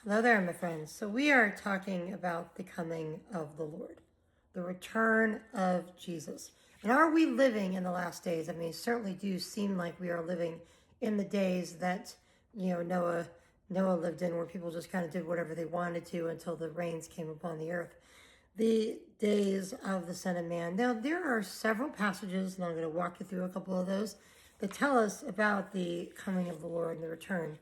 Hello there, my friends. So we are talking about the coming of the Lord, the return of Jesus. And are we living in the last days? I mean, it certainly do seem like we are living in the days that, Noah lived in, where people just kind of did whatever they wanted to until the rains came upon the earth. The days of the Son of Man. Now, there are several passages, and I'm going to walk you through a couple of those, that tell us about the coming of the Lord and the return.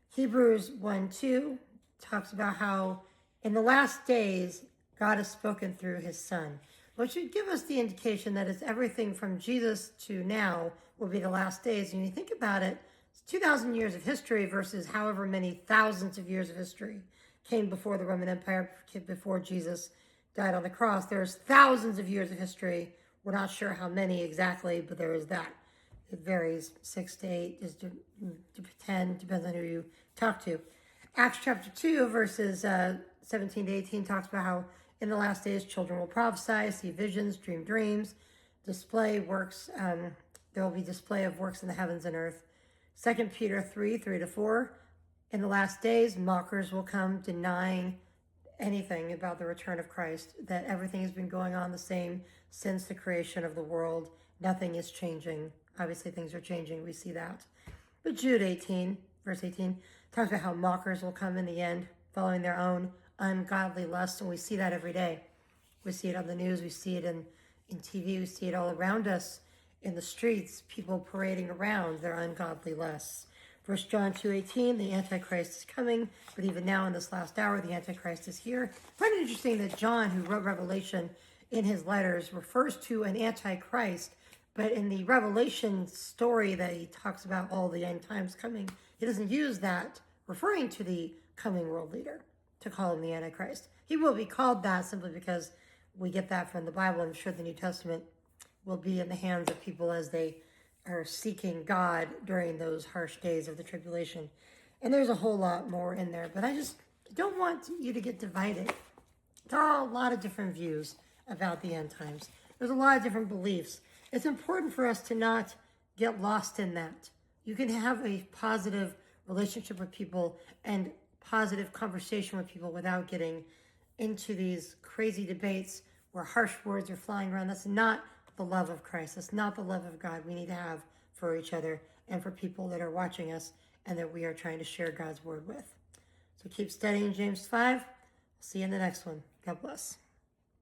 Hebrews 1:2 talks about how in the last days God has spoken through his Son, which should give us the indication that it's everything from Jesus to now will be the last days. And when you think about it, it's 2,000 years of history versus however many thousands of years of history came before the Roman Empire, before Jesus died on the cross. There's thousands of years of history. We're not sure how many exactly, but there is that. It varies, 6 to 8, just to 10, depends on who you talk to. Acts chapter 2, verses 17 to 18 talks about how in the last days children will prophesy, see visions, dream dreams, display works. There will be display of works in the heavens and earth. 2 Peter 3 to 4. In the last days, mockers will come denying anything about the return of Christ, that everything has been going on the same since the creation of the world. Nothing is changing. Obviously, things are changing. We see that. But Jude 18, verse 18, talks about how mockers will come in the end, following their own ungodly lusts. And we see that every day. We see it on the news. We see it in TV. We see it all around us in the streets, people parading around their ungodly lusts. 1 John 2:18, the Antichrist is coming, but even now in this last hour, the Antichrist is here. I find it interesting that John, who wrote Revelation in his letters, refers to an Antichrist, but in the Revelation story that he talks about all the end times coming, he doesn't use that, referring to the coming world leader, to call him the Antichrist. He will be called that simply because we get that from the Bible. I'm sure the New Testament will be in the hands of people as they are seeking God during those harsh days of the tribulation. And there's a whole lot more in there, but I just don't want you to get divided. There are a lot of different views about the end times. There's a lot of different beliefs. It's important for us to not get lost in that. You can have a positive relationship with people and positive conversation with people without getting into these crazy debates where harsh words are flying around. That's not the love of Christ. That's not the love of God we need to have for each other and for people that are watching us and that we are trying to share God's word with. So keep studying James 5. See you in the next one. God bless.